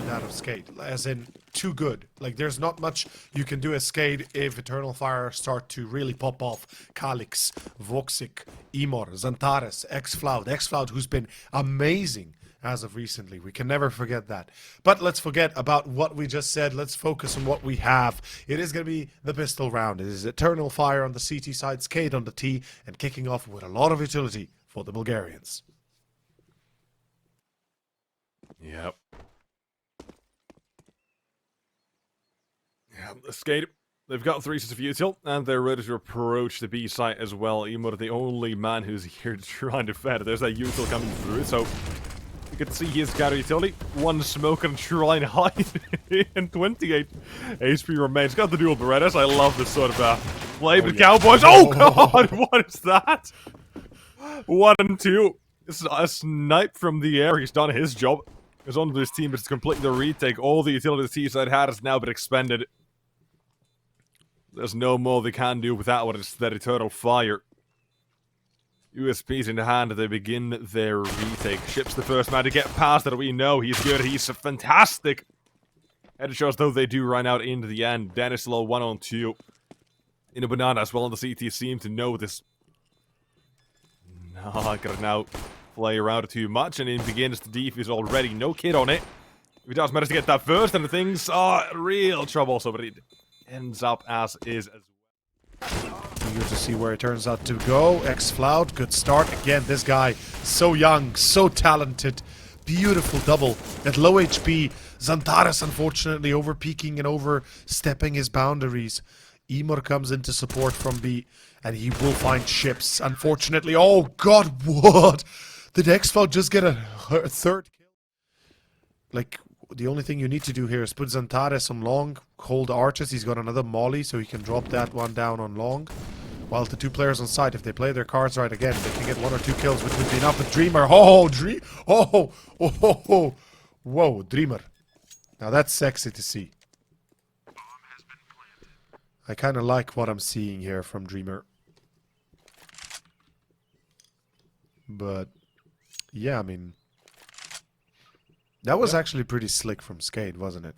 that of SKADE, as in too good. Like there's not much you can do as SKADE if Eternal Fire start to really pop off. Calix, Voxic, Emor, Xantares, Xfloud who's been amazing as of recently. We can never forget that. But let's forget about what we just said. Let's focus on what we have. It is going to be the pistol round. It is Eternal Fire on the CT side, SKADE on the T, and kicking off with a lot of utility for the Bulgarians. Yep. Yeah, SKADE. They've got 3 sets of util, and they're ready to approach the B site as well. Emor, the only man who's here to try and defend. There's that util coming through, so you can see he's got a utility. One smoke and try and hide, and 28 HP remains. Got the dual Berettas. I love this sort of play with Cowboys. Oh god, what is that? 1 and 2. This is a snipe from the air. He's done his job. He's on to his team, but it's completely the retake. All the utility the T-side had has now been expended. There's no more they can do without what is that Eternal Fire. USPs in hand, they begin their retake. Ship's the first man to get past it. We know he's good. He's fantastic. Headshots, though, they do run out into the end. Dennis low 1 on 2. In a banana as well, and the CT seem to know this. No, I gotta now play around it too much, and it begins to defuse already. No kid on it. If he does manage to get that first, and the things are real trouble, so but it ends up as is as well. Eager to see where it turns out to go. Xfloud, good start. Again, this guy, so young, so talented. Beautiful double at low HP. Xantares, unfortunately, over-peaking and overstepping his boundaries. Emor comes into support from B, and he will find ships, unfortunately. Oh, God, what? Did Xfloud just get a third kill? Like, the only thing you need to do here is put Xantares on long, hold arches. He's got another molly, so he can drop that one down on long. While the 2 players on site, if they play their cards right again, they can get 1 or 2 kills, which would be enough. But Dreamer, whoa, Dreamer. Now that's sexy to see. I kind of like what I'm seeing here from Dreamer. But, yeah, I mean, that was actually pretty slick from SKADE, wasn't it?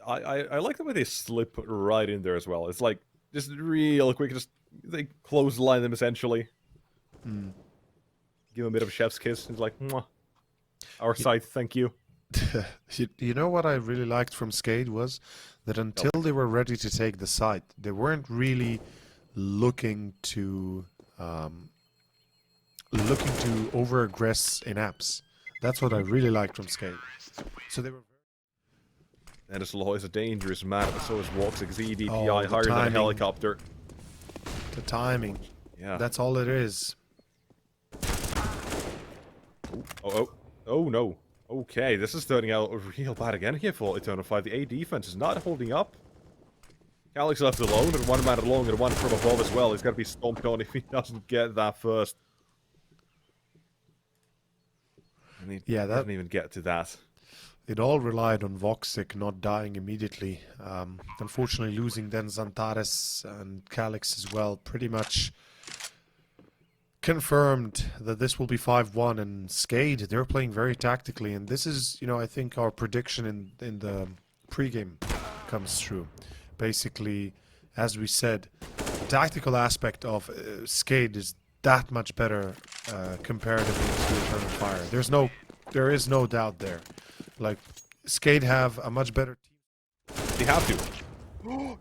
I like the way they slip right in there as well. It's like, just real quick, just, they clothesline them essentially. Give him a bit of a chef's kiss. It's like, mwah. Our side, thank you. You know what I really liked from SKADE was that until they were ready to take the site, they weren't really looking to over-aggress in apps. That's what I really liked from SKADE. So they were. Dennis Law is a dangerous man, but so is Voxic. EDPI higher than a helicopter. The timing. Yeah. That's all it is. Oh no. Okay, this is turning out real bad again here for Eternal Fire. The A defense is not holding up. Calix left alone, and 1 man alone, and 1 from above as well. He's got to be stomped on if he doesn't get that first. And he doesn't even get to that. It all relied on Voxic not dying immediately. Unfortunately, losing then Xantares and Calix as well pretty much confirmed that this will be 5-1. And SKADE, they're playing very tactically. And this is, you know, I think our prediction in the pregame comes true. Basically, as we said, the tactical aspect of SKADE is that much better comparatively to Eternal Fire. There is no doubt there. Like, SKADE have a much better team. They have to.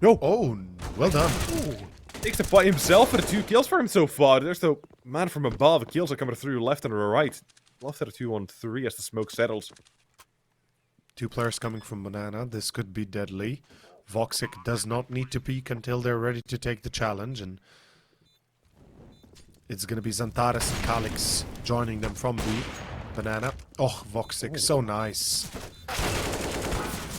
No! Oh, well done. Ooh. Takes it by himself for the 2 kills for him so far. There's the man from above. The kills are coming through left and right. Left at a 2-on-3 as the smoke settles. 2 players coming from Banana. This could be deadly. Voxic does not need to peek until they're ready to take the challenge, and it's going to be Xantares and Calix joining them from B. Banana. Oh, Voxic, so nice.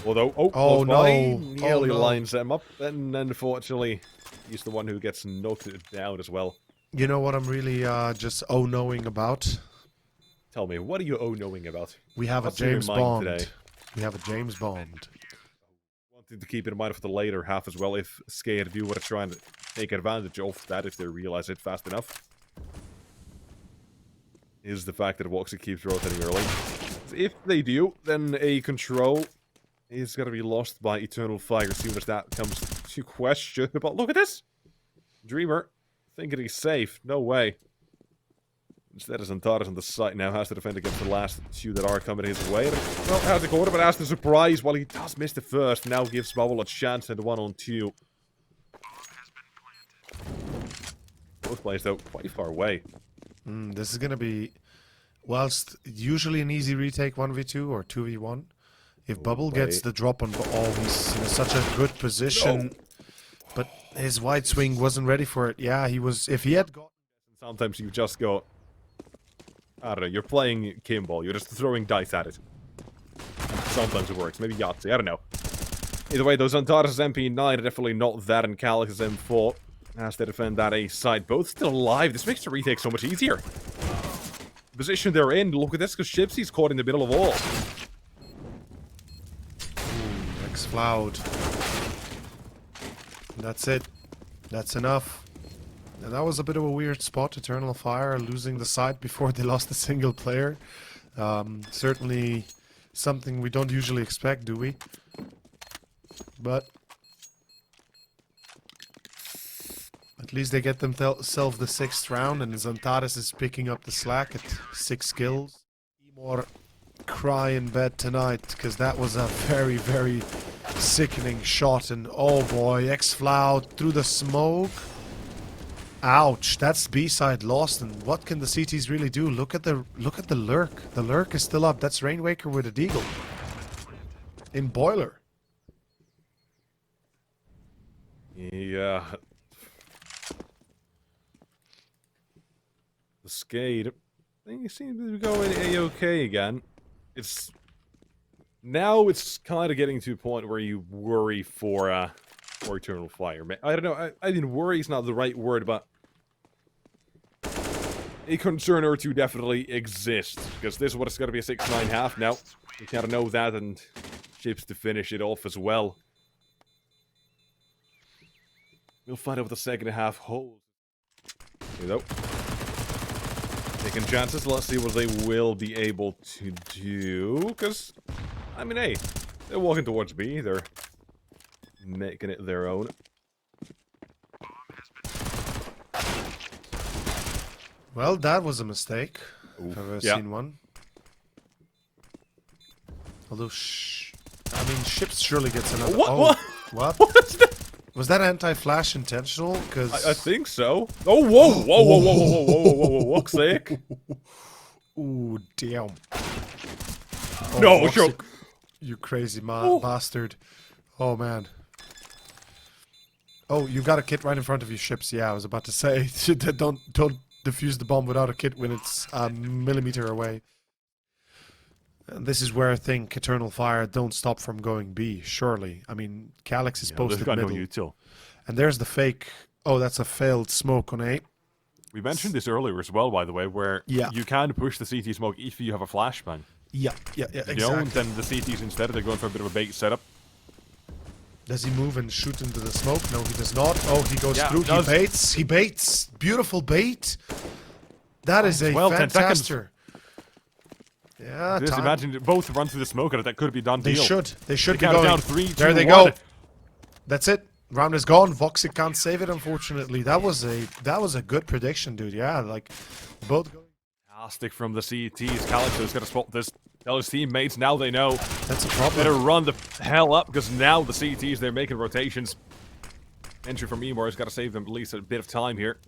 Although, oh no, nearly lines them up, and unfortunately, he's the one who gets knocked down as well. You know what I'm really just knowing about? Tell me, what are you knowing about? We have a James Bond today. We have a James Bond. One thing to keep in mind for the later half as well, if SKADE do want to try and take advantage of that, if they realize it fast enough, is the fact that Voxic keeps rotating early. if they do, then a control is going to be lost by Eternal Fire as soon as that comes to question. But look at this! Dreamer, thinking he's safe. No way. Instead, Zantares on the site now has to defend against the last two that are coming his way. Well, has the corner, but has the surprise. While he does miss the first, now gives Bubble a chance at 1-on-2. Both players, though, quite far away. This is going to be, whilst usually an easy retake 1v2 or 2v1, if Bubble gets the drop on... Oh, he's in such a good position. No. But his wide swing wasn't ready for it. Yeah, he was... If he had got... Sometimes you just go... I don't know, you're playing Kimball. You're just throwing dice at it. Sometimes it works. Maybe Yahtzee. I don't know. Either way, those Zantares' MP9 are definitely not that, and Calix's M4 as they defend that A side. Both still alive. This makes the retake so much easier. The position they're in, look at this, because Shipsy's caught in the middle of all. X-Cloud. That's it. That's enough. And that was a bit of a weird spot. Eternal Fire losing the site before they lost a single player. Certainly something we don't usually expect, do we? But at least they get themselves the 6th round, and Zantares is picking up the slack at 6 kills. More cry in bed tonight, because that was a very, very sickening shot. And oh boy, X-Cloud through the smoke. Ouch, that's B-side lost, and what can the CTs really do? Look at the lurk. The lurk is still up. That's Rainwaker with a deagle. In boiler. Yeah. The SKADE, they seem to be going A-OK again. Now it's kind of getting to a point where you worry for Eternal Fire. I don't know, I mean, worry is not the right word, but a concern or two definitely exists, because this is what it's going to be a 6-9 half now. You kind of know that, and Chips to finish it off as well. We'll find out what the second half holds. Here we go. Taking chances, let's see what they will be able to do, because, I mean, hey, they're walking towards B, they're making it their own. Well, that was a mistake. Oof. If I've ever seen one. Although, I mean, Ships surely gets another... What? Oh, what? What? Was that anti-flash intentional? Because I think so. Oh, whoa! Whoa, whoa, whoa, whoa, whoa, whoa, whoa, whoa, whoa, sick. Ooh, damn. Oh, No, sure. You crazy bastard. Oh, man. Oh, you've got a kit right in front of you, Ships. Yeah, I was about to say, don't defuse the bomb without a kit when it's a millimeter away. And this is where I think Eternal Fire don't stop from going B, surely. I mean, Calix is posted middle. No util. And there's the fake... Oh, that's a failed smoke on A. We mentioned this earlier as well, by the way, where you can push the CT smoke if you have a flashbang. Yeah, exactly. If you don't, then the CTs instead, they're going for a bit of a bait setup. Does he move and shoot into the smoke? No, he does not. Oh, he goes through. He baits. He baits. Beautiful bait. That is a fantastic. Yeah, just imagine both run through the smoke, and that could be done deal. They should be going. going. Down 3, 2, there they 1. go. That's it. Round is gone. Voxic can't save it, unfortunately. That was a good prediction, dude. Yeah, like both going. Fantastic from the CTs. Calix's gonna spot this. Tell his teammates, now they know. That's a problem. Better run the hell up, because now the CTs, they're making rotations. Entry from Emor has got to save them at least a bit of time here.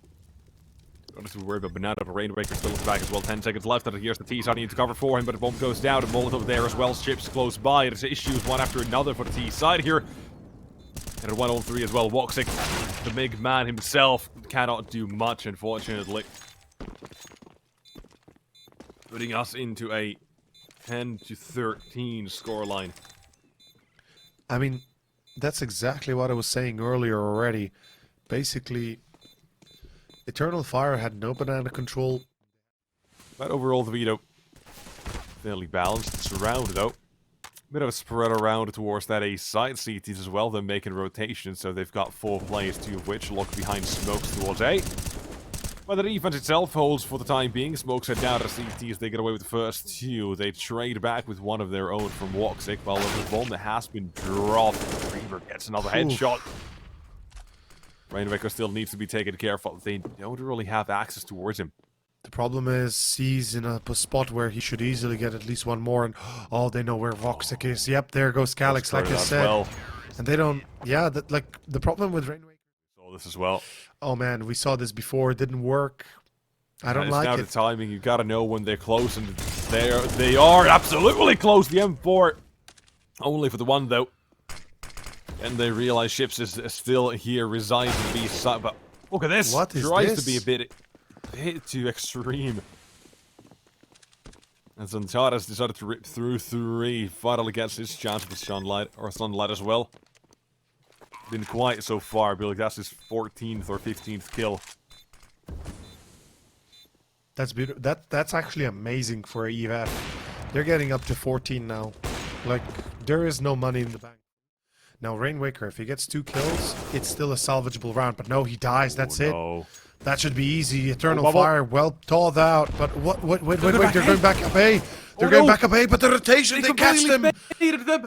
Don't have to worry about Banana, but Rainwaker still looks back as well. 10 seconds left, and here's the T starting to cover for him, but a bomb goes down, and Molotov there as well. Ships close by. It's issues one after another for the T side here. And a 1-on-3 as well. Voxic, the big man himself, cannot do much, unfortunately. Putting us into a 10-13 scoreline. I mean, that's exactly what I was saying earlier already. Basically, Eternal Fire had no banana control. But overall, the veto fairly balanced. It's around, though. Bit of a spread around towards that A side. CTs as well, they're making rotations, so they've got 4 players, 2 of which lock behind smokes towards A. But the defense itself holds for the time being. Smokes are down to CTs. They get away with the first two. They trade back with one of their own from Woxic. While the bomb has been dropped. Dreamer gets another headshot. Rainmaker still needs to be taken care of. They don't really have access towards him. The problem is he's in a spot where he should easily get at least one more, and oh, they know where Voxic is. Yep, there goes Calyx, like I said. Well. And they don't. Yeah, like the problem with Rainmaker. So this as well. Oh man, we saw this before. It didn't work. I don't like it. It's now the timing. You gotta know when they're close, and they are absolutely close. The M4, only for the one though. And they realize Ships is still here, resides in the side. But look at this. What is Tries this? to be a bit too extreme. And Zantaras decided to rip through 3. Finally gets his chance with Sunlight as well. Been quiet so far. I believe that's his 14th or 15th kill. That's beautiful. That's actually amazing for EVF. They're getting up to 14 now. Like, there is no money in the bank. Now, Rainwaker, if he gets 2 kills, it's still a salvageable round. But no, he dies. That's it. That should be easy. Eternal Fire, well thought out. But what? Wait, they're going back up A. They're going back up A, but the rotation, they catch them.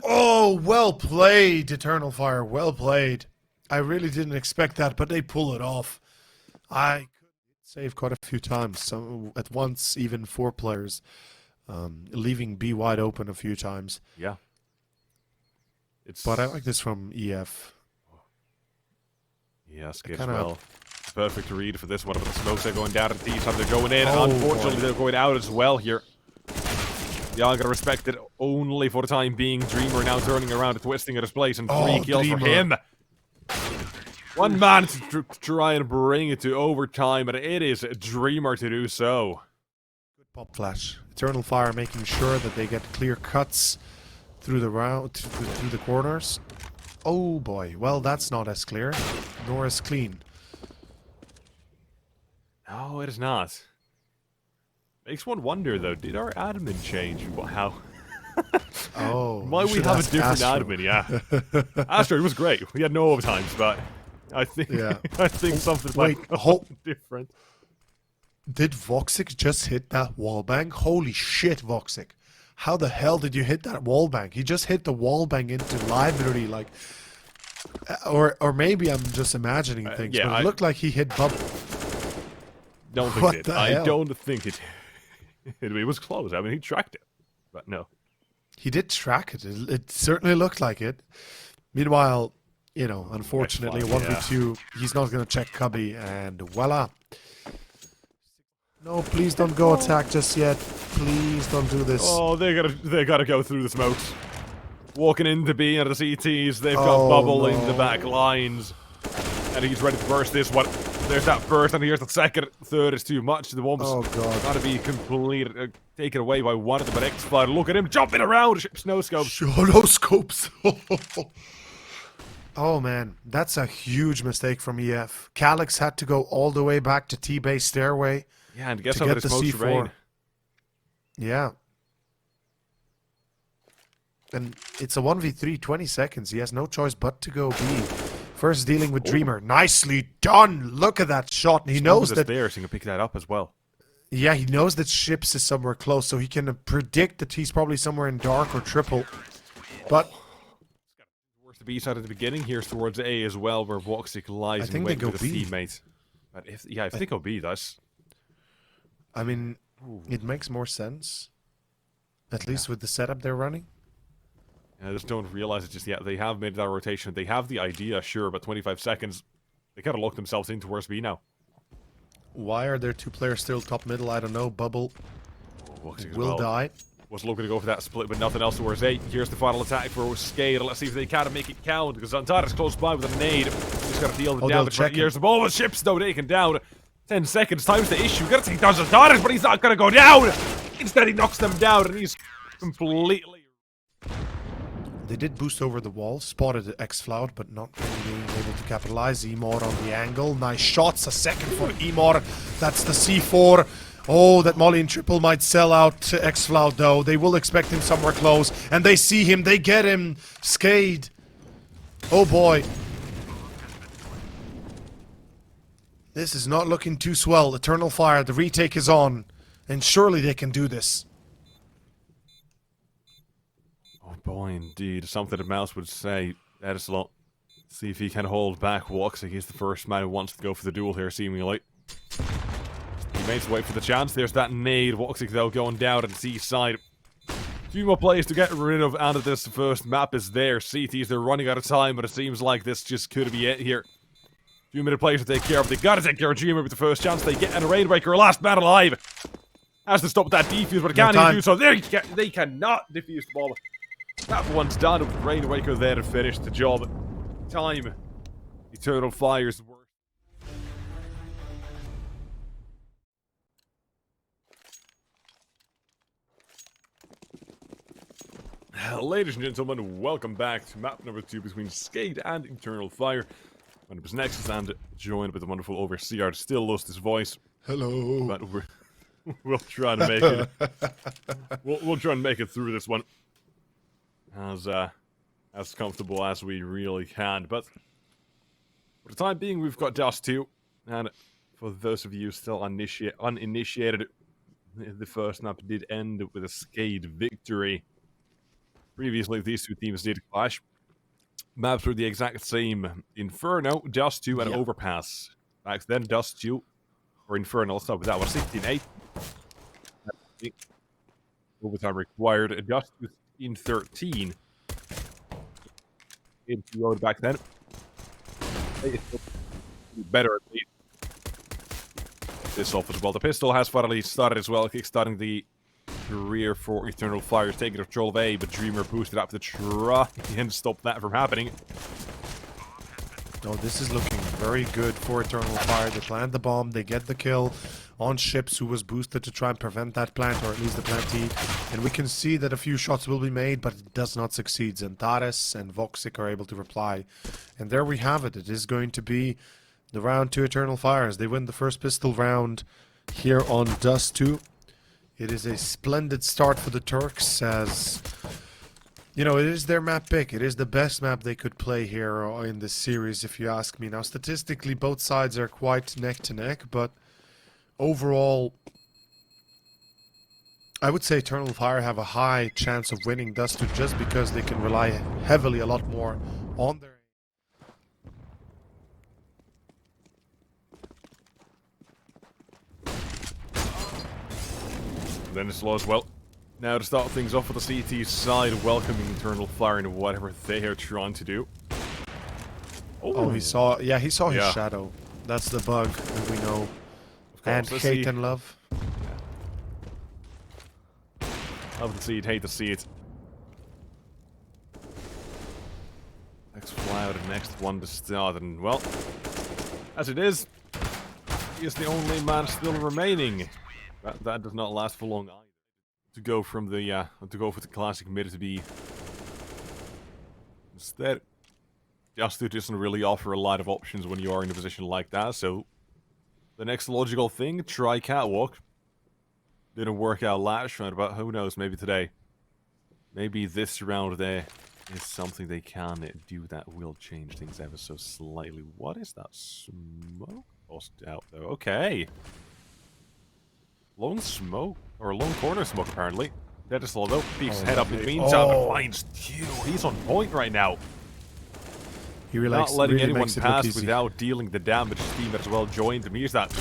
Oh, well played, Eternal Fire. Well played. I really didn't expect that, but they pull it off. I could save quite a few times. So at once, even 4 players. Leaving B wide open a few times. Yeah. But I like this from EF. Yeah, SKADE as well. Perfect read for this one, but the smokes are going down at the time. They're going in. Unfortunately, they're going out as well here. Yeah, I gotta respect it only for the time being. Dreamer now turning around and twisting at his place, and 3 kills for him. One man to try and bring it to overtime, and it is Dreamer to do so. Good pop flash. Eternal Fire making sure that they get clear cuts through the round, through the corners. Oh boy, well that's not as clear, nor as clean. No, it is not. Makes one wonder though, did our admin change? How? Oh, why we have a different admin? Yeah, Astro was great. We had no overtimes, but I think I think something like different. Did Voxic just hit that wallbang? Holy shit, Voxic! How the hell did you hit that wallbang? He just hit the wallbang into library, like, or maybe I'm just imagining things. Yeah, but it looked like he hit bubble. Don't think it. I don't think it. It was close. I mean, he tracked it, but no. He did track it. It certainly looked like it. Meanwhile, you know, unfortunately, 1v2, he's not going to check Cubby, and voila. No, please don't go attack just yet. Please don't do this. Oh, they gotta go through the smokes. Walking into B and the CTs, they've got Bubble in the back lines. And he's ready to burst this one. There's that first, and here's the second. Third is too much. The one was gotta be completed, taken away by one of them. But X-Fire, look at him jumping around. No scopes. No scopes. Oh man, that's a huge mistake from EF. Calyx had to go all the way back to T-base stairway. Yeah, and guess to how get the C4. C4. Yeah. And it's a 1v3, 20 seconds. He has no choice but to go B. First dealing with Dreamer. Nicely done! Look at that shot. And he knows that... there, so he can pick that up as well. Yeah, he knows that Ships is somewhere close, so he can predict that he's probably somewhere in dark or triple. But... Towards the B side at the beginning, here's towards A as well, where Voxic lies and waits with his teammates. But if they go B, that's... I mean, it makes more sense. At least with the setup they're running. I just don't realize it just yet. They have made that rotation. They have the idea, sure, but 25 seconds. They kind of locked themselves in towards B now. Why are there 2 players still top middle? I don't know. Bubble will die. Was looking to go for that split, but nothing else towards A. Here's the final attack for SKADE. Let's see if they can make it count, because Zantaras close by with a nade. He's got to deal the damage. Here's the ball with Ships, though, taken down. 10 seconds, time's the issue. Gotta take down Zantaras, but he's not gonna go down! Instead, he knocks them down, and he's completely... They did boost over the wall, spotted X-Floud, but not really being able to capitalize. Emor on the angle. Nice shots. A second for Emor. That's the C4. Oh, that Molly and Triple might sell out to X-Floud, though. They will expect him somewhere close. And they see him. They get him. SKADE. Oh, boy. This is not looking too swell. Eternal Fire, the retake is on. And surely they can do this. Oh boy, indeed. Something the mouse would say. Edislot. See if he can hold back Woxic. He's the first man who wants to go for the duel here, seemingly. Teammates wait for the chance. There's that nade. Woxic, though, going down at the C side. Few more players to get rid of, and this first map is there. CTs, they're running out of time, but it seems like this just could be it here. Few minute players to take care of. They gotta take care of Dreamer with the first chance they get, and a Rainbreaker, last man alive. Has to stop that defuse, but can't even do so. They cannot defuse the bomb. That one's done with Rainbreaker there to finish the job. Time. Eternal Fire's work. Ladies and gentlemen, welcome back to map number 2 between SKADE and Eternal Fire. My name is Nexus and joined by the wonderful Overseer. Still lost his voice. Hello. But we'll try to make it. we'll try and make it through this one as comfortable as we really can. But for the time being, we've got Dust 2, and for those of you still uninitiated, the first map did end with a SKADE victory. Previously, these two teams did clash. Maps were the exact same. Inferno, Dust 2, and Overpass. Back then, Dust 2, or Inferno, let's start with that one, 16-8. Overtime required. Dust 2, 16-13. Into road back then. Better at least. This off as well. The pistol has finally started as well, kickstarting the career for Eternal Fire, taking control of A, but Dreamer boosted up to try and stop that from happening. Oh, this is looking very good for Eternal Fire. They plant the bomb, they get the kill on Ships, who was boosted to try and prevent that plant, or at least the plantee. And we can see that a few shots will be made, but it does not succeed. Zantares and Voxic are able to reply. And there we have it. It is going to be the round to Eternal Fires. They win the first pistol round here on Dust 2. It is a splendid start for the Turks, as, you know, it is their map pick. It is the best map they could play here in this series, if you ask me. Now, statistically, both sides are quite neck to neck, but overall, I would say Eternal Fire have a high chance of winning Dust 2 just because they can rely heavily a lot more on their... Then it's slow as well. Now to start things off with the CT side, welcoming Eternal Fire into whatever they are trying to do. Oh, he saw his shadow. That's the bug that we know. And hate and love. Yeah. Love to see it, hate to see it. Next fly out, the next one to start, and well, as it is, he is the only man still remaining. That does not last for long either. To go from the for the classic mid to be instead, Dust 2 doesn't really offer a lot of options when you are in a position like that. So the next logical thing, try Catwalk. Didn't work out last round, but who knows? Maybe today, maybe this round there is something they can do that will change things ever so slightly. What is that smoke? Lost out though. Okay. Lone smoke, or lone corner smoke apparently. That is slow though. Peeks head up in the meantime and finds Q. He's on point right now. He not letting anyone pass without dealing the damage. Team as well joined him. Here's that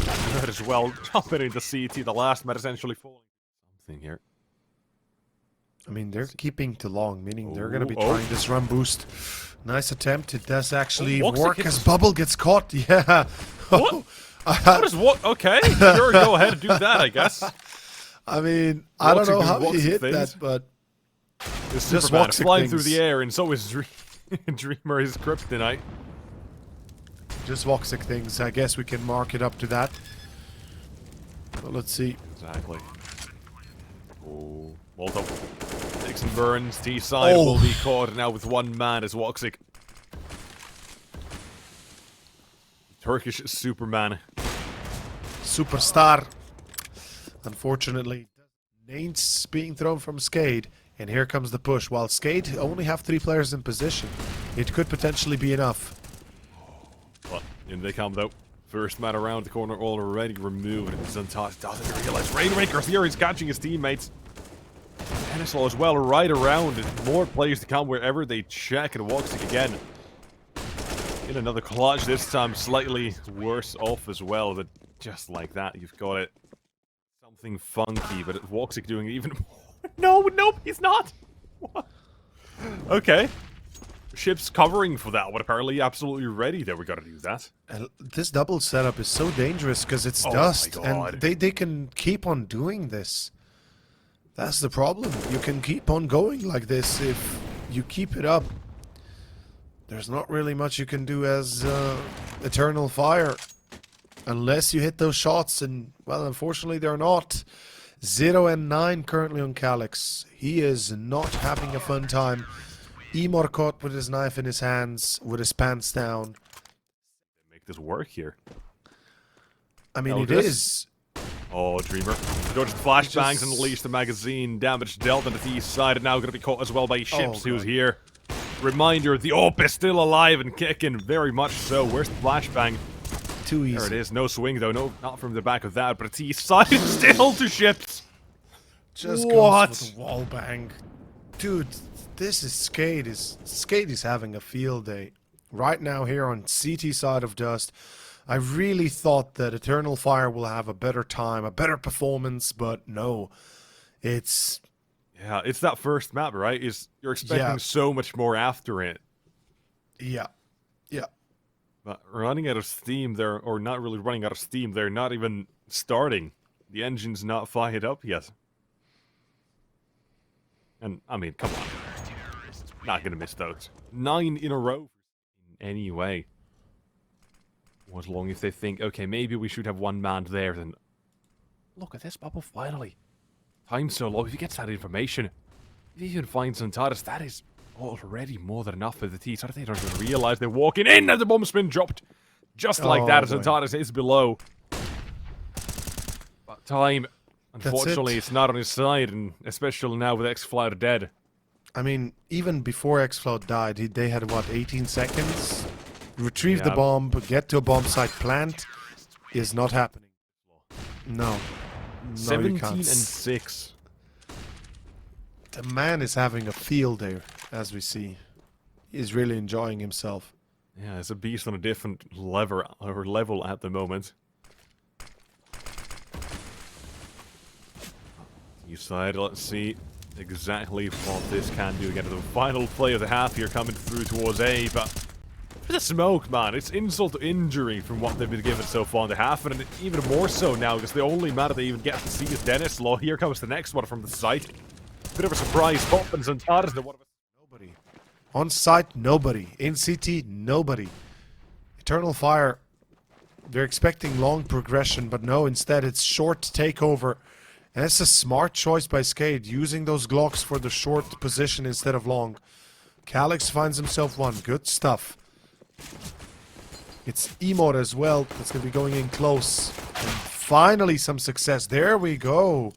as well. Jumping into CT. The last man essentially falling. Something here. I mean, they're keeping too long, meaning they're going to be trying this run boost. Nice attempt. It does actually work as Bubble gets caught. Yeah. What? What is what? Okay, sure, go ahead and do that, I guess. I mean, I don't know how he hit that, but it's just flying through the air, and so is Dreamer, his kryptonite. Just Voxic things. I guess we can mark it up to that. But let's see. Exactly. Oh, Molto. Dixon burns. T-side will be caught now with one man as Voxic. Turkish Superman. Superstar. Unfortunately, nades being thrown from SKADE, and here comes the push. While SKADE only have 3 players in position, it could potentially be enough. But in they come though. First man around the corner already removed. Zantares doesn't realize Rainmaker's here. He's catching his teammates. Pinnacle as well, right around. More players to come wherever they check, and Woxic again. In another clutch, this time slightly worse off as well, but just like that, you've got it. Something funky, but Woxic doing it even more. No, he's not! What? Okay. Ship's covering for that one, apparently absolutely ready that we gotta do that. This double setup is so dangerous because it's dust, and they can keep on doing this. That's the problem. You can keep on going like this if you keep it up. There's not really much you can do as Eternal Fire. Unless you hit those shots, and, well, unfortunately they're not. 0 and 9 currently on Calyx. He is not having a fun time. Emor caught with his knife in his hands, with his pants down. Make this work here. I mean, it is. Oh, Dreamer. Dodged flashbangs and unleashed the magazine. Damage dealt on the east side, and now going to be caught as well by Ships, who's here. Reminder, the AWP is still alive and kicking, very much so. Where's the flashbang? Too easy. There it is. No swing, though. No, not from the back of that, but it's east side still to Ships. Just goes with the wall bang. Dude, this is SKADE. SKADE is having a field day. Right now here on CT side of Dust, I really thought that Eternal Fire will have a better time, a better performance, but no. It's... Yeah, it's that first map, right? You're expecting so much more after it. Yeah. But running out of steam there, or not really running out of steam, they're not even starting. The engine's not fired up yet. And, I mean, come on. Not gonna miss those. 9 in a row. Anyway. As long as they think, okay, maybe we should have one man there, then... Look at this bubble, finally. Time's so low, if he gets that information, if he even finds Zantares, that is already more than enough for the T. So they don't even realize they're walking in and the bomb's been dropped. Just like that, as Zantares is below. But time, unfortunately, it's not on his side, and especially now with xFloud dead. I mean, even before xFloud died, they had, what, 18 seconds? Retrieve the bomb, get to a bomb site, plant, is not happening. No. 17 and 6. The man is having a field day, as we see. He's really enjoying himself. Yeah, it's a beast on a different level at the moment. You side, let's see exactly what this can do. Again, the final play of the half here coming through towards A, but the smoke, man, it's insult to injury from what they've been given so far in the half, and even more so now, because the only man they even get to see is Dennis Law. Here comes the next one from the site. Bit of a surprise pop, and Zantares, nobody. On site, nobody. In CT, nobody. Eternal Fire, they're expecting long progression, but no, instead it's short takeover. And it's a smart choice by SKADE, using those Glocks for the short position instead of long. Calyx finds himself one. Good stuff. It's Emor as well that's going to be going in close. And finally some success. There we go.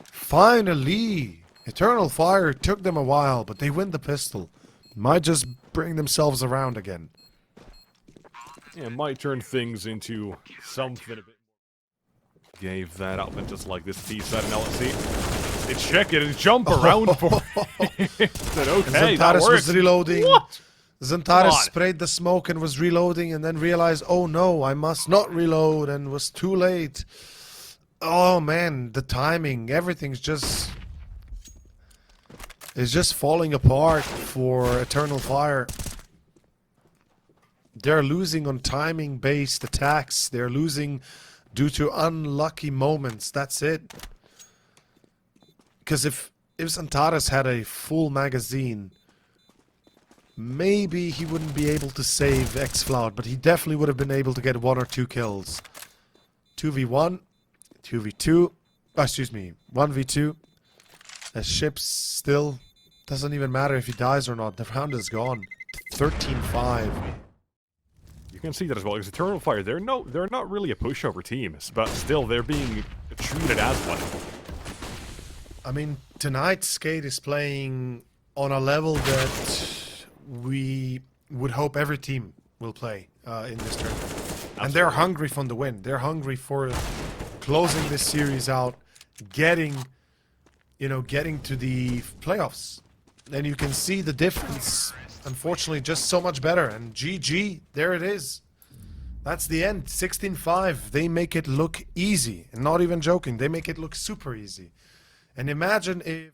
Finally. Eternal Fire took them a while, but they win the pistol. Might just bring themselves around again. Yeah, might turn things into something a bit. Gave that up, and just like this T-side, and now let's see. They check it and jump around for it. Said, okay, that works. Was reloading. What? Zantares sprayed the smoke and was reloading, and then realized, oh no, I must not reload, and was too late. Oh man, the timing, everything's just... It's just falling apart for Eternal Fire. They're losing on timing-based attacks. They're losing due to unlucky moments. That's it. Because if Zantares had a full magazine, maybe he wouldn't be able to save xFloud, but he definitely would have been able to get 1 or 2 kills. 2v1, 2v2, excuse me, 1v2. As Ships still doesn't even matter if he dies or not. The round is gone. 13-5. You can see that as well. Because Eternal Fire, they're not really a pushover team, but still they're being treated as one. I mean, tonight SKADE is playing on a level that we would hope every team will play in this tournament. And they're hungry from the win. They're hungry for closing this series out, getting to the playoffs. And you can see the difference. Unfortunately, just so much better. And GG, there it is. That's the end. 16-5. They make it look easy. And not even joking. They make it look super easy. And imagine if...